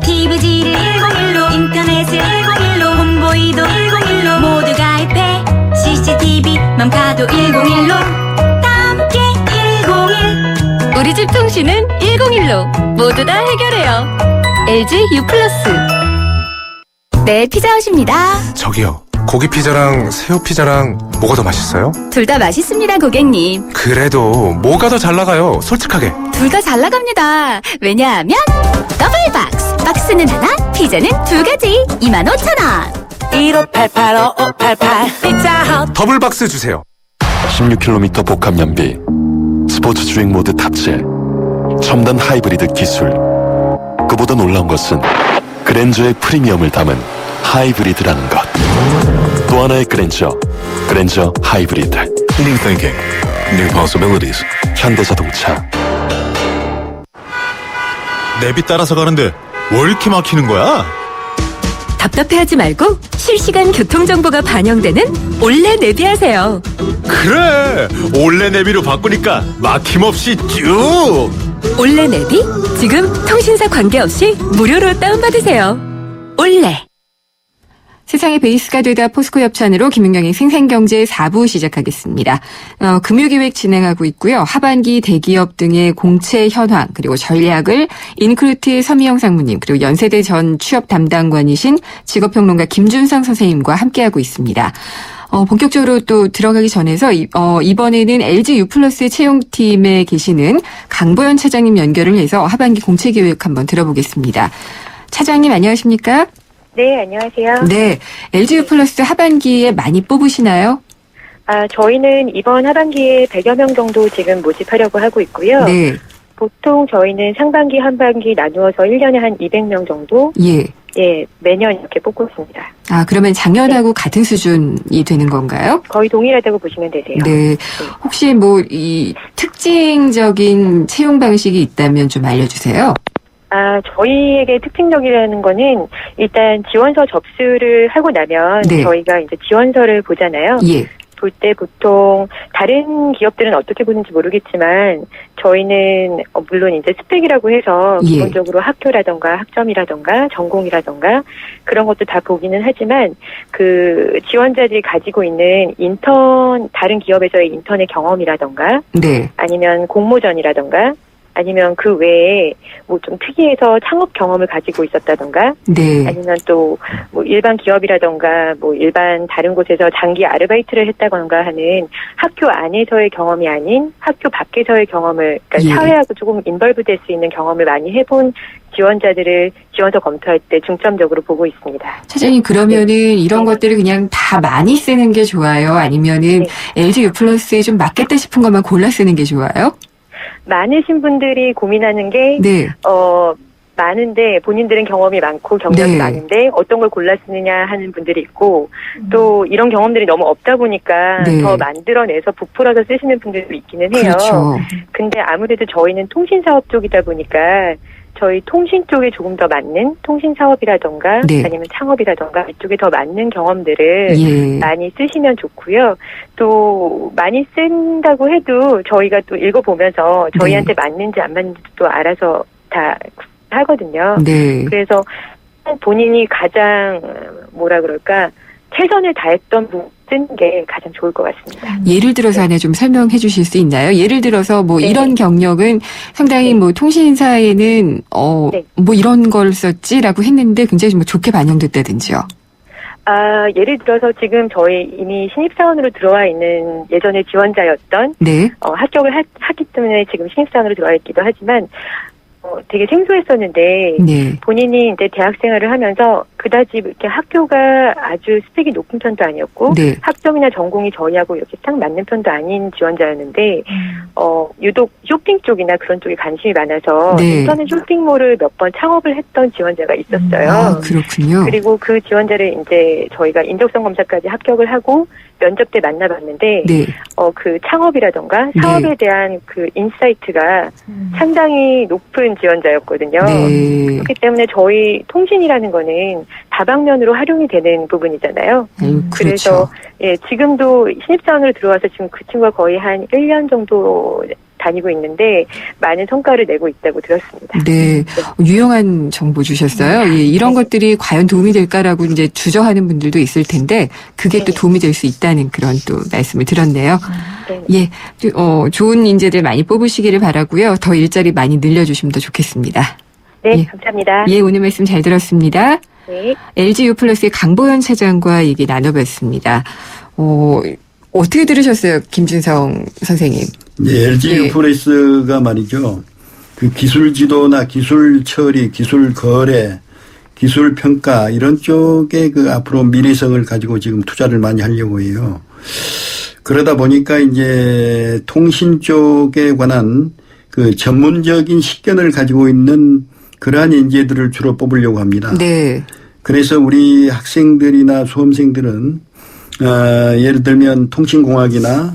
TV지를 101로 인터넷을 101로 홍보이도 101로 모두 가입해 CCTV만 봐도 101로 함께 101.
우리집 통신은 101로 모두 다 해결해요. LG U+. 네, 피자헛입니다.
저기요, 고기 피자랑 새우 피자랑 뭐가 더 맛있어요?
둘 다 맛있습니다, 고객님.
그래도 뭐가 더 잘 나가요? 솔직하게.
둘 다 잘 나갑니다. 왜냐하면 더블 박스. 박스는 하나, 피자는 두 가지. 25,000원.
1588-5588 피자헛.
더블 박스 주세요.
16km 복합 연비, 스포츠 주행 모드 탑재, 첨단 하이브리드 기술. 그보다 놀라운 것은 그랜저의 프리미엄을 담은 하이브리드라는 것. 또 하나의 그랜저 하이브리드.
New thinking, new possibilities.
현대자동차.
내비 따라서 가는데 왜 이렇게 막히는 거야?
답답해하지 말고 실시간 교통정보가 반영되는 올레 내비하세요.
그래, 올레 내비로 바꾸니까 막힘없이 쭉.
올레 내비? 지금 통신사 관계없이 무료로 다운받으세요. 올레.
세상의 베이스가 되다 포스코 협찬으로 김윤경의 생생경제 4부 시작하겠습니다. 금융기획 진행하고 있고요. 하반기 대기업 등의 공채 현황 그리고 전략을 인크루트 서미영 상무님 그리고 연세대 전 취업 담당관이신 직업평론가 김준성 선생님과 함께하고 있습니다. 본격적으로 또 들어가기 전에서 이번에는 LG U+의 채용팀에 계시는 강보연 차장님 연결을 해서 하반기 공채 계획 한번 들어보겠습니다. 차장님 안녕하십니까?
네, 안녕하세요.
네, LG U+ 하반기에 많이 뽑으시나요?
저희는 이번 하반기에 100여 명 정도 지금 모집하려고 하고 있고요.
네.
보통 저희는 상반기, 하반기 나누어서 1년에 한 200명 정도?
예,
매년 이렇게 뽑고 있습니다.
그러면 작년하고 같은 수준이 되는 건가요?
거의 동일하다고 보시면 되세요.
네. 혹시 이 특징적인 채용 방식이 있다면 좀 알려주세요.
저희에게 특징적이라는 거는 일단 지원서 접수를 하고 나면
네.
저희가 이제 지원서를 보잖아요.
예.
볼 때 보통 다른 기업들은 어떻게 보는지 모르겠지만 저희는 물론 이제 스펙이라고 해서
예.
기본적으로 학교라던가 학점이라던가 전공이라던가 그런 것도 다 보기는 하지만 그 지원자들이 가지고 있는 다른 기업에서의 인턴의 경험이라던가
네.
아니면 공모전이라던가 아니면 그 외에 뭐 좀 특이해서 창업 경험을 가지고 있었다던가
네.
아니면 또 뭐 일반 기업이라던가 뭐 일반 다른 곳에서 장기 아르바이트를 했다던가 하는 학교 안에서의 경험이 아닌 학교 밖에서의 경험을 그러니까
예.
사회하고 조금 인벌브될 수 있는 경험을 많이 해본 지원자들을 지원서 검토할 때 중점적으로 보고 있습니다.
차장님 그러면은 이런 것들을 그냥 다 많이 쓰는 게 좋아요? 아니면은 LG U+에 좀 맞겠다 싶은 것만 골라 쓰는 게 좋아요?
많으신 분들이 고민하는 게
네.
많은데 본인들은 경험이 많고 경력이
네.
많은데 어떤 걸 골라 쓰느냐 하는 분들이 있고 또 이런 경험들이 너무 없다 보니까
네.
더 만들어내서 부풀어서 쓰시는 분들도 있기는 해요.
그렇죠.
근데 아무래도 저희는 통신사업 쪽이다 보니까 저희 통신 쪽에 조금 더 맞는 통신 사업이라던가
네.
아니면 창업이라던가 이쪽에 더 맞는 경험들을
예.
많이 쓰시면 좋고요. 또 많이 쓴다고 해도 저희가 또 읽어보면서 저희한테 맞는지 안 맞는지 또 알아서 다 하거든요.
네.
그래서 본인이 가장 뭐라 그럴까 최선을 다했던 부분 쓰는 게 가장 좋을 것 같습니다.
예를 들어서 하나 좀 설명해 주실 수 있나요? 예를 들어서 뭐
네.
이런 경력은 상당히 뭐 통신사에는
네.
뭐 이런 걸 썼지라고 했는데 굉장히 뭐 좋게 반영됐다든지요.
예를 들어서 지금 저희 이미 신입사원으로 들어와 있는 예전에 지원자였던
네.
합격을 하기 때문에 지금 신입사원으로 들어와 있기도 하지만 되게 생소했었는데
네.
본인이 이제 대학 생활을 하면서 그다지 이렇게 학교가 아주 스펙이 높은 편도 아니었고
네.
학점이나 전공이 저희하고 이렇게 딱 맞는 편도 아닌 지원자였는데 유독 쇼핑 쪽이나 그런 쪽에 관심이 많아서
네.
인터넷 쇼핑몰을 몇 번 창업을 했던 지원자가 있었어요.
아, 그렇군요.
그리고 그 지원자를 이제 저희가 인적성 검사까지 합격을 하고 면접 때 만나봤는데
네.
그 창업이라던가
네.
사업에 대한 그 인사이트가 상당히 높은 지원자였거든요.
네.
그렇기 때문에 저희 통신이라는 거는 다방면으로 활용이 되는 부분이잖아요.
그렇죠.
그래서 예, 지금도 신입사원으로 들어와서 지금 그 친구가 거의 한 1년 정도 다니고 있는데 많은 성과를 내고 있다고 들었습니다.
네. 유용한 정보 주셨어요. 예, 이런 것들이 과연 도움이 될까라고 이제 주저하는 분들도 있을 텐데 그게 또 도움이 될 수 있다는 그런 또 말씀을 들었네요.
네.
예. 좋은 인재들 많이 뽑으시기를 바라고요. 더 일자리 많이 늘려주시면 더 좋겠습니다.
네,
예.
감사합니다.
예, 오늘 말씀 잘 들었습니다.
네.
LG U+의 강보현 차장과 얘기 나눠봤습니다. 어떻게 들으셨어요, 김준성 선생님?
LG
예.
U+가 말이죠. 그 기술 지도나 기술 처리, 기술 거래, 기술 평가 이런 쪽에 그 앞으로 미래성을 가지고 지금 투자를 많이 하려고 해요. 그러다 보니까 이제 통신 쪽에 관한 그 전문적인 식견을 가지고 있는 그러한 인재들을 주로 뽑으려고 합니다.
네.
그래서 우리 학생들이나 수험생들은 예를 들면 통신공학이나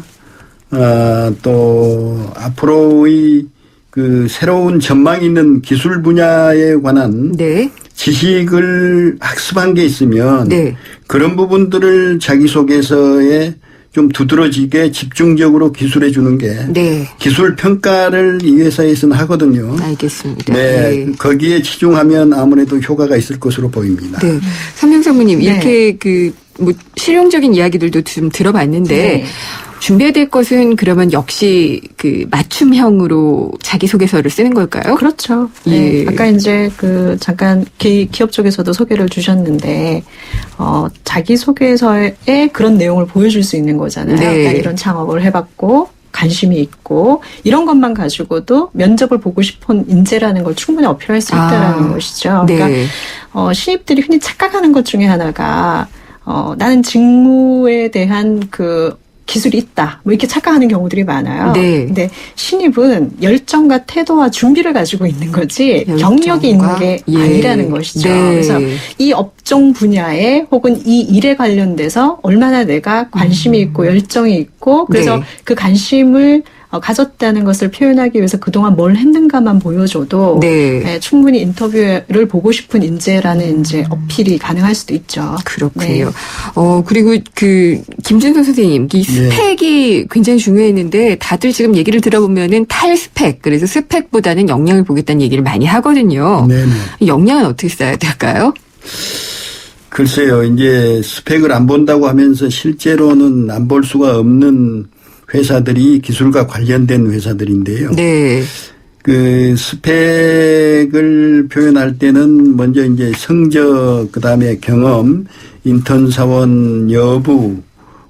또 앞으로의 그 새로운 전망이 있는 기술 분야에 관한
네.
지식을 학습한 게 있으면
네.
그런 부분들을 자기소개서에 좀 두드러지게 집중적으로 기술해 주는 게
네.
기술 평가를 이 회사에서는 하거든요.
알겠습니다.
네.
네.
거기에 치중하면 아무래도 효과가 있을 것으로 보입니다.
네. 삼명사모님,
네.
이렇게 뭐 실용적인 이야기들도 좀 들어봤는데
네.
준비해야 될 것은 그러면 역시 그 맞춤형으로 자기소개서를 쓰는 걸까요?
그렇죠. 네.
예.
아까 이제 잠깐 기업 쪽에서도 소개를 주셨는데, 자기소개서에 그런 내용을 보여줄 수 있는 거잖아요.
네.
그러니까 이런 창업을 해봤고, 관심이 있고, 이런 것만 가지고도 면접을 보고 싶은 인재라는 걸 충분히 어필할 수 있다라는 것이죠.
네.
그러니까, 신입들이 흔히 착각하는 것 중에 하나가, 나는 직무에 대한 기술이 있다. 뭐 이렇게 착각하는 경우들이 많아요.
네.
근데 신입은 열정과 태도와 준비를 가지고 있는 거지
열정과?
경력이 있는 게
예.
아니라는 것이죠.
네.
그래서 이 업종 분야에 혹은 이 일에 관련돼서 얼마나 내가 관심이 있고 열정이 있고 그래서
네.
그 관심을 가졌다는 것을 표현하기 위해서 그동안 뭘 했는가만 보여줘도
네.
충분히 인터뷰를 보고 싶은 인재라는 이제 어필이 가능할 수도 있죠.
그렇군요.
네.
그리고 김준성 선생님, 이 스펙이 굉장히 중요했는데 다들 지금 얘기를 들어보면은 탈스펙, 그래서 스펙보다는 역량을 보겠다는 얘기를 많이 하거든요.
네네.
역량은 어떻게 쌓아야 될까요?
글쎄요, 이제 스펙을 안 본다고 하면서 실제로는 안 볼 수가 없는 회사들이 기술과 관련된 회사들인데요.
네.
그 스펙을 표현할 때는 먼저 이제 성적, 그다음에 경험, 인턴 사원 여부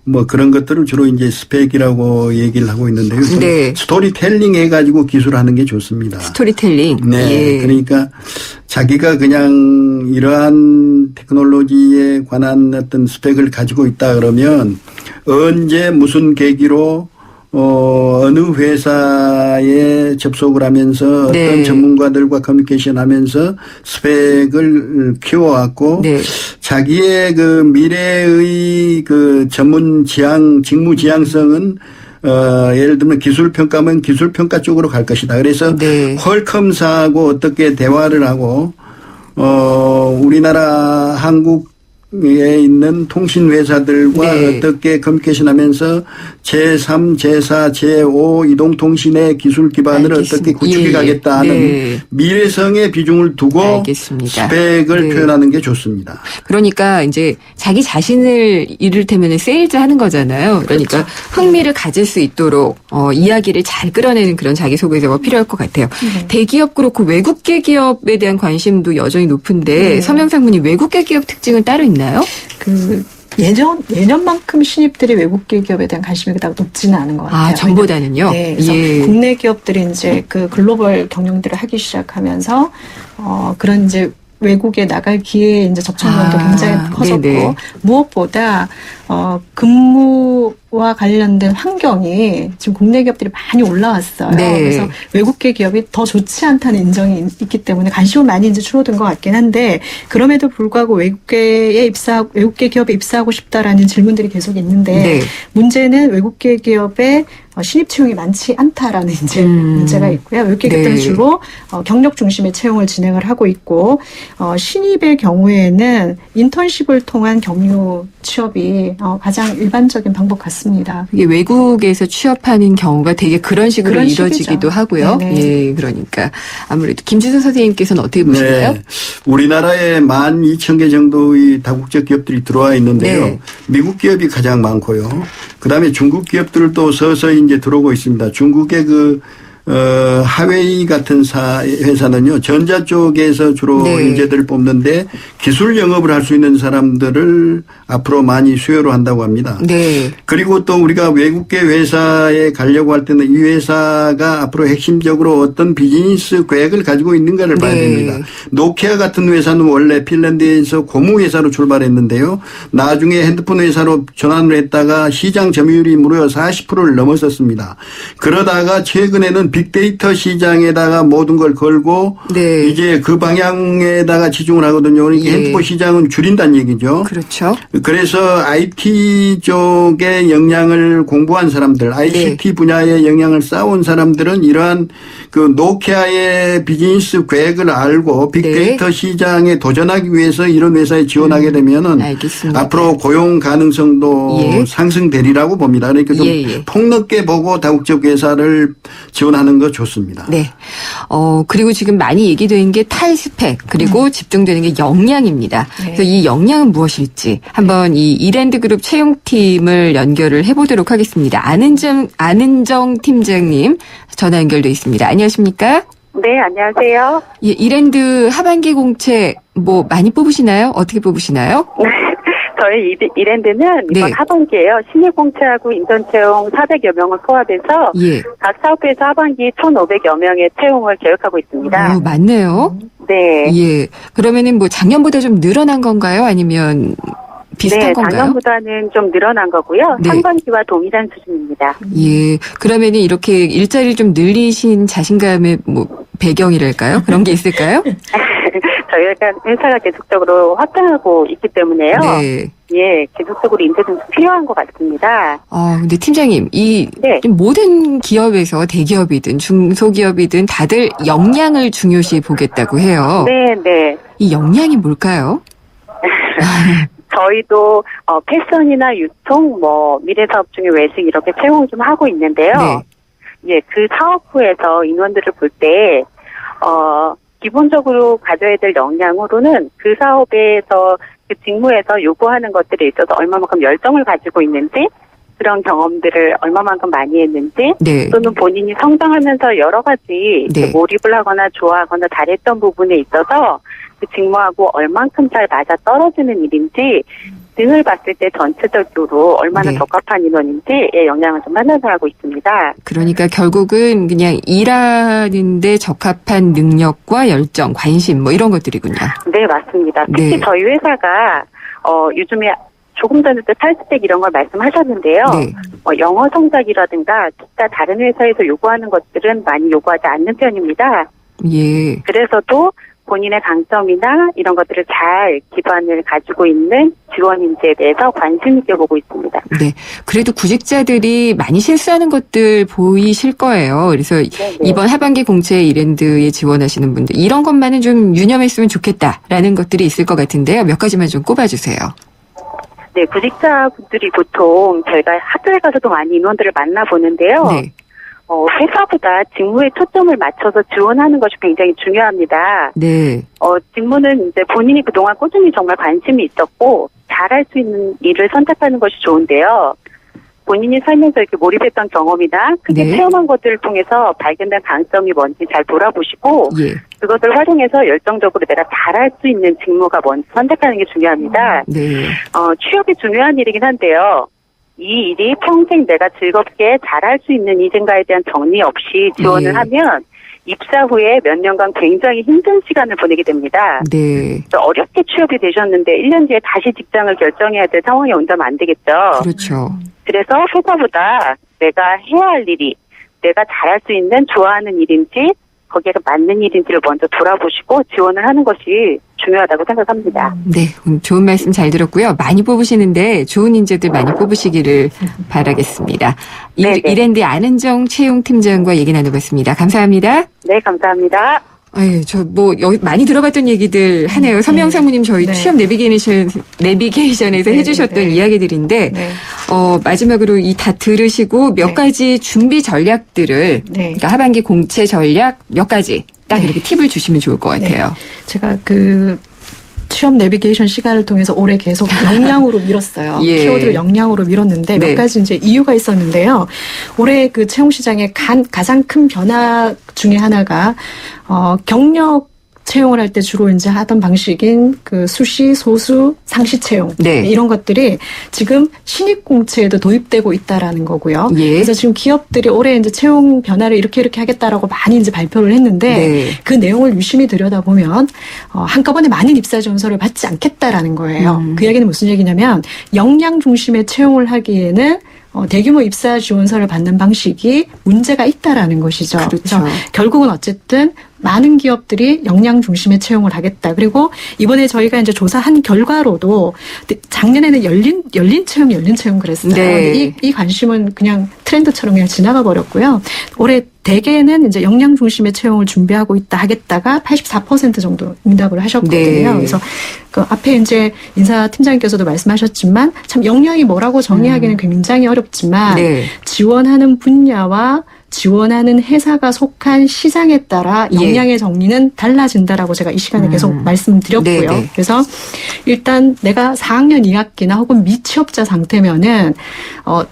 뭐 그런 것들을 주로 이제 스펙이라고 얘기를 하고 있는데요.
네.
스토리텔링 해가지고 기술하는 게 좋습니다.
스토리텔링.
네.
예.
그러니까 자기가 그냥 이러한 테크놀로지에 관한 어떤 스펙을 가지고 있다 그러면 언제 무슨 계기로 어느 회사에 접속을 하면서
네.
어떤 전문가들과 커뮤니케이션 하면서 스펙을 키워왔고
네.
자기의 그 미래의 그 전문 직무 지향성은 예를 들면 기술 평가면 기술 평가 쪽으로 갈 것이다. 그래서
네.
퀄컴사하고 어떻게 대화를 하고 우리나라 한국에 있는 통신 회사들과
네.
어떻게 커뮤니케이션 하면서 제3, 제4, 제5 이동통신의 기술 기반을
알겠습니다.
어떻게 구축해
예.
가겠다 하는
네.
미래성의 비중을 두고
알겠습니다.
스펙을
네.
표현하는 게 좋습니다.
그러니까 이제 자기 자신을 이를테면 세일즈 하는 거잖아요. 그러니까 흥미를 가질 수 있도록 이야기를 잘 끌어내는 그런 자기소개서가 필요할 것 같아요. 대기업 그렇고 외국계 기업에 대한 관심도 여전히 높은데 서명상무님 외국계 기업 특징은 따로 있나요?
예년만큼 신입들이 외국계 기업에 대한 관심이 그닥 높지는 않은 것 같아요.
아, 전보다는요?
네, 그래서
예.
국내 기업들이 이제 그 글로벌 경영들을 하기 시작하면서 그런 이제 외국에 나갈 기회에 이제 접촉면도 굉장히 커졌고
네네.
무엇보다 근무와 관련된 환경이 지금 국내 기업들이 많이 올라왔어요.
네.
그래서 외국계 기업이 더 좋지 않다는 인정이 있기 때문에 관심은 많이 이제 줄어든 것 같긴 한데 그럼에도 불구하고 외국계 기업에 입사하고 싶다라는 질문들이 계속 있는데
네.
문제는 외국계 기업의 신입 채용이 많지 않다라는 이제 문제가 있고요. 외국계 기업들은
네.
주로 경력 중심의 채용을 진행을 하고 있고 신입의 경우에는 인턴십을 통한 경유 취업이 가장 일반적인 방법 같습니다.
이게 외국에서 취업하는 경우가 되게 그런 식으로
그런
이루어지기도
식이죠.
하고요.
네네.
예, 그러니까 아무래도 김준선 선생님께서는 어떻게 보시나요?
네. 우리나라에 12,000개 정도의 다국적 기업들이 들어와 있는데요.
네.
미국 기업이 가장 많고요. 그다음에 중국 기업들도 서서히 이제 들어오고 있습니다. 중국의 하웨이 같은 회사는요, 전자 쪽에서 주로
네.
인재들을 뽑는데 기술 영업을 할 수 있는 사람들을 앞으로 많이 수요로 한다고 합니다.
네.
그리고 또 우리가 외국계 회사에 가려고 할 때는 이 회사가 앞으로 핵심적으로 어떤 비즈니스 계획을 가지고 있는가를 봐야
네.
됩니다. 노키아 같은 회사는 원래 핀란드에서 고무 회사로 출발했는데요. 나중에 핸드폰 회사로 전환을 했다가 시장 점유율이 무려 40%를 넘었었습니다. 그러다가 최근에는 빅데이터 시장에다가 모든 걸 걸고
네.
이제 그 방향에다가 치중을 하거든요. 그러니까
예.
핸드폰 시장은 줄인다는 얘기죠.
그렇죠.
그래서 IT 쪽의 역량을 공부한 사람들, ICT 분야의 역량을 쌓아온 사람들은 이러한 그 노키아의 비즈니스 계획을 알고 빅데이터 시장에 도전하기 위해서 이런 회사에 지원하게 되면은
알겠습니다.
앞으로 고용 가능성도
예.
상승되리라고 봅니다. 그러니까 좀
예.
폭넓게 보고 다국적 회사를 지원하는 거 좋습니다.
네. 그리고 지금 많이 얘기되는 게 탈스펙, 그리고 집중되는 게 역량입니다. 그래서 이 역량은 무엇일지 한번 이 이랜드 그룹 채용팀을 연결을 해보도록 하겠습니다. 안은정 팀장님 전화 연결돼 있습니다. 안녕하십니까?
네, 안녕하세요.
예, 이랜드 하반기 공채 뭐 많이 뽑으시나요? 어떻게 뽑으시나요?
저희 이랜드는
네.
이번 하반기에요. 신입 공채하고 인턴 채용 400여 명을 포함해서
예.
각 사업부에서 하반기 1,500여 명의 채용을 계획하고 있습니다.
많네요.
네.
예. 그러면은 뭐 작년보다 좀 늘어난 건가요? 아니면 비슷한
네,
건가요?
작년보다는 좀 늘어난 거고요.
네.
상반기와 동일한 수준입니다.
예. 그러면은 이렇게 일자리를 좀 늘리신 자신감의 뭐 배경이랄까요? 그런 게 있을까요?
저희가 회사가 계속적으로 확장하고 있기 때문에요.
네.
예, 계속적으로 인재 좀 필요한 것 같습니다.
근데 팀장님,
네.
모든 기업에서 대기업이든 중소기업이든 다들 역량을 중요시 보겠다고 해요.
네.
이 역량이 뭘까요?
저희도 패션이나 유통, 미래사업 중에 외식 이렇게 채용을 좀 하고 있는데요.
네.
예, 그 사업부에서 인원들을 볼 때 기본적으로 가져야 될 역량으로는 그 사업에서 그 직무에서 요구하는 것들에 있어서 얼마만큼 열정을 가지고 있는지, 그런 경험들을 얼마만큼 많이 했는지,
네.
또는 본인이 성장하면서 여러 가지
네.
몰입을 하거나 좋아하거나 잘했던 부분에 있어서 그 직무하고 얼만큼 잘 맞아 떨어지는 일인지 등을 봤을 때 전체적으로 얼마나
네.
적합한 인원인지의 영향을 좀 판단하고 있습니다.
그러니까 결국은 그냥 일하는데 적합한 능력과 열정, 관심 뭐 이런 것들이군요.
네, 맞습니다. 특히
네.
저희 회사가 요즘에 조금 전에도 탈스펙 이런 걸 말씀하셨는데요.
네.
영어 성적이라든가 기타 다른 회사에서 요구하는 것들은 많이 요구하지 않는 편입니다.
예.
그래서도 본인의 강점이나 이런 것들을 잘 기반을 가지고 있는 지원 인재에 대해서 관심 있게 보고 있습니다.
네. 그래도 구직자들이 많이 실수하는 것들 보이실 거예요. 그래서
네네.
이번 하반기 공채 이랜드에 지원하시는 분들 이런 것만은 좀 유념했으면 좋겠다라는 것들이 있을 것 같은데요. 몇 가지만 좀 꼽아주세요.
네, 구직자분들이 보통 저희가 학교에 가서도 많이 인원들을 만나보는데요.
네.
회사보다 직무에 초점을 맞춰서 지원하는 것이 굉장히 중요합니다.
네.
직무는 이제 본인이 그동안 꾸준히 정말 관심이 있었고 잘할 수 있는 일을 선택하는 것이 좋은데요. 본인이 살면서 이렇게 몰입했던 경험이나 크게
네.
체험한 것들을 통해서 발견된 강점이 뭔지 잘 돌아보시고
예.
그것을 활용해서 열정적으로 내가 잘할 수 있는 직무가 뭔지 선택하는 게 중요합니다.
네.
취업이 중요한 일이긴 한데요. 이 일이 평생 내가 즐겁게 잘할 수 있는 일인가에 대한 정리 없이 지원을
예.
하면 입사 후에 몇 년간 굉장히 힘든 시간을 보내게 됩니다.
네.
어렵게 취업이 되셨는데 1년 뒤에 다시 직장을 결정해야 될 상황이 온다면 안 되겠죠.
그렇죠.
그래서 회사보다 내가 해야 할 일이 내가 잘할 수 있는 좋아하는 일인지 거기에 맞는 일인지를 먼저 돌아보시고 지원을 하는 것이 중요하다고 생각합니다.
네, 좋은 말씀 잘 들었고요. 많이 뽑으시는데 좋은 인재들 많이 뽑으시기를 바라겠습니다.
네네.
이랜드 안은정 채용팀장과 얘기 나눠봤습니다. 감사합니다.
네, 감사합니다.
아유, 여기 많이 들어봤던 얘기들 하네요. 서명 상무님 저희
네.
취업 내비게이션에서
네,
해주셨던
네, 네.
이야기들인데,
네.
마지막으로 이 다 들으시고 몇
네.
가지 준비 전략들을,
네.
그러니까 하반기 공채 전략 몇 가지 딱
네.
이렇게 팁을 주시면 좋을 것 같아요.
제가 취업 내비게이션 시간을 통해서 올해 계속 역량으로 밀었어요.
예.
키워드를 역량으로 밀었는데
네.
몇 가지 이제 이유가 있었는데요. 올해 그 채용 시장의 가장 큰 변화 중에 하나가 경력 채용을 할 때 주로 이제 하던 방식인 그 수시, 소수, 상시 채용
네.
이런 것들이 지금 신입 공채에도 도입되고 있다라는 거고요.
예.
그래서 지금 기업들이 올해 이제 채용 변화를 이렇게 하겠다라고 많이 이제 발표를 했는데
네.
그 내용을 유심히 들여다보면 한꺼번에 많은 입사 지원서를 받지 않겠다라는 거예요. 그 이야기는 무슨 얘기냐면 역량 중심의 채용을 하기에는 대규모 입사 지원서를 받는 방식이 문제가 있다라는 것이죠.
그렇죠.
그래서 결국은 어쨌든 많은 기업들이 역량 중심의 채용을 하겠다. 그리고 이번에 저희가 이제 조사한 결과로도 작년에는 열린 채용 그랬어요.
네.
근데 이 관심은 그냥 트렌드처럼 그냥 지나가 버렸고요. 올해 대개는 이제 역량 중심의 채용을 준비하고 있다 하겠다가 84% 정도 응답을 하셨거든요.
네.
그래서 그 앞에 이제 인사팀장님께서도 말씀하셨지만 참 역량이 뭐라고 정의하기는 굉장히 어렵지만
네.
지원하는 분야와 지원하는 회사가 속한 시장에 따라 역량의 정리는 달라진다라고 제가 이 시간에 계속 말씀드렸고요.
네네.
그래서 일단 내가 4학년 2학기나 혹은 미취업자 상태면은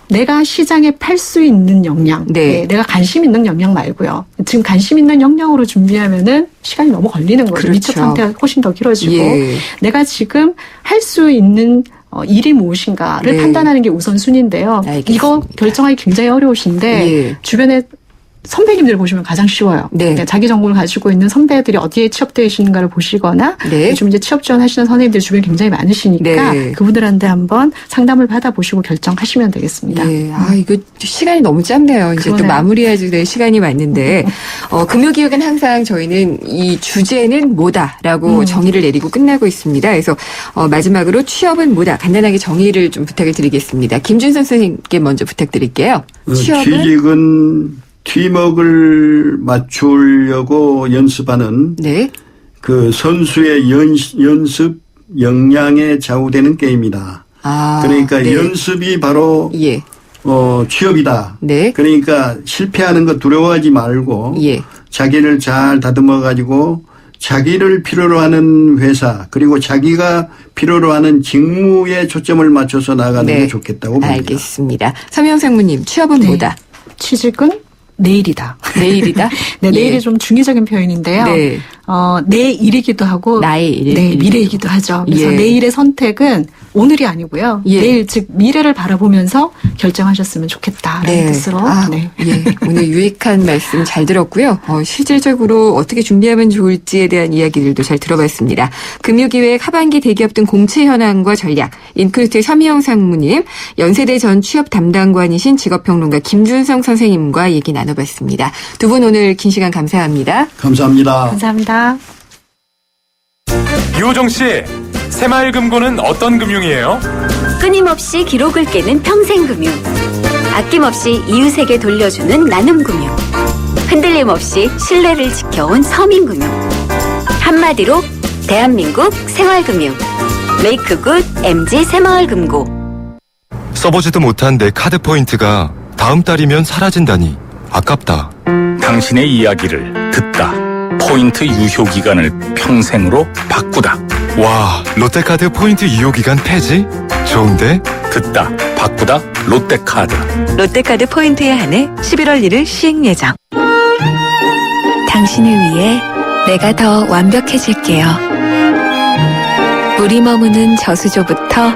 내가 시장에 팔 수 있는 역량,
네.
내가 관심 있는 역량 말고요. 지금 관심 있는 역량으로 준비하면은 시간이 너무 걸리는 거예요.
그렇죠.
미취업 상태가 훨씬 더 길어지고
예.
내가 지금 할 수 있는 일이 무엇인가를
네.
판단하는 게 우선순위인데요.
알겠습니다.
이거 결정하기 굉장히 어려우신데
예.
주변에 선배님들 보시면 가장 쉬워요.
네.
그러니까 자기 전공을 가지고 있는 선배들이 어디에 취업되어 계시는가를 보시거나
네.
요즘 이제 취업 지원하시는 선생님들 주변에 굉장히 많으시니까
네.
그분들한테 한번 상담을 받아보시고 결정하시면 되겠습니다.
예. 이거 시간이 너무 짧네요. 이제 또
그러네요.
마무리해야 될 시간이 왔는데, 금요기획은 항상 저희는 이 주제는 뭐다라고 정의를 내리고 끝나고 있습니다. 그래서, 마지막으로 취업은 뭐다. 간단하게 정의를 좀 부탁을 드리겠습니다. 김준선 선생님께 먼저 부탁드릴게요.
취직은 팀워크를 맞추려고 연습하는
네.
그 선수의 연습 역량에 좌우되는 게임이다. 그러니까
네.
연습이 바로
예.
취업이다.
네.
그러니까 실패하는 거 두려워하지 말고
예.
자기를 잘 다듬어 가지고 자기를 필요로 하는 회사 그리고 자기가 필요로 하는 직무에 초점을 맞춰서 나가는
네.
게 좋겠다고 봅니다.
알겠습니다. 서명 상무님, 취업은
네.
뭐다?
취직은 내일이다.
내일이다?
네, 내일이
예.
좀 중의적인 표현인데요.
네.
내일이기도 하고
나의 일.
네, 미래이기도 하죠. 그래서
예.
내일의 선택은 오늘이 아니고요.
예.
내일 즉 미래를 바라보면서 결정하셨으면 좋겠다라는 뜻으로. 네.
예. 오늘 유익한 말씀 잘 들었고요. 실질적으로 어떻게 준비하면 좋을지에 대한 이야기들도 잘 들어봤습니다. 금융기획 하반기 대기업 등 공채 현황과 전략, 인크루트 서미영 상무님, 연세대 전 취업 담당관이신 직업평론가 김준성 선생님과 얘기 나눠봤습니다. 두 분 오늘 긴 시간 감사합니다.
감사합니다.
감사합니다.
이호정 씨, 새마을금고는 어떤 금융이에요?
끊임없이 기록을 깨는 평생금융. 아낌없이 이웃에게 돌려주는 나눔금융. 흔들림 없이 신뢰를 지켜온 서민금융. 한마디로 대한민국 생활금융. 메이크굿 MG 새마을금고.
써보지도 못한 내 카드 포인트가 다음 달이면 사라진다니 아깝다.
당신의 이야기를 듣다. 포인트 유효 기간을 평생으로 바꾸다.
와, 롯데카드 포인트 유효기간 폐지? 좋은데?
듣다. 바꾸다. 롯데카드.
롯데카드 포인트에 한해 11월 1일 시행 예정. 당신을 위해 내가 더 완벽해질게요. 물이 머무는 저수조부터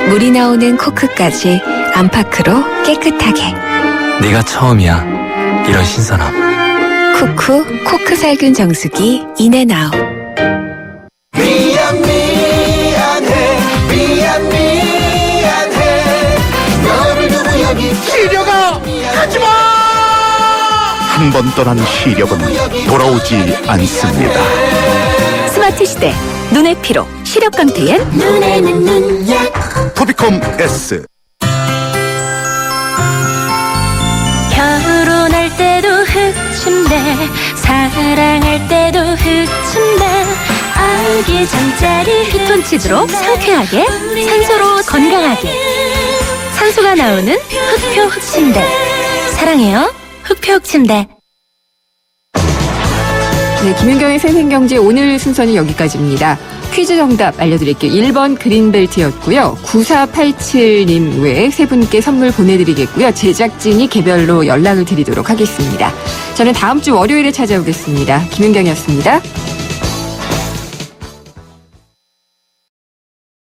물이 나오는 코크까지 안파크로 깨끗하게.
네가 처음이야. 이런 신선함.
쿠쿠 코크 살균 정수기 인앤아웃.
시력아, 가지마! 한 번 떠난 시력은 돌아오지 않습니다.
스마트 시대. 눈의 피로. 시력 강퇴엔 눈에는 눈약.
토비콤 S.
결혼할 때도 흑침대 사랑할 때도 흑침대 아기 잠자리
피톤치드로 상쾌하게, 산소로 건강하게. 산소가 나오는 흑표 흑침대. 사랑해요, 흑표 흑침대.
네, 김윤경의 생생경제 오늘 순서는 여기까지입니다. 퀴즈 정답 알려드릴게요. 1번 그린벨트였고요. 9487님 외에 세 분께 선물 보내드리겠고요. 제작진이 개별로 연락을 드리도록 하겠습니다. 저는 다음 주 월요일에 찾아오겠습니다. 김윤경이었습니다.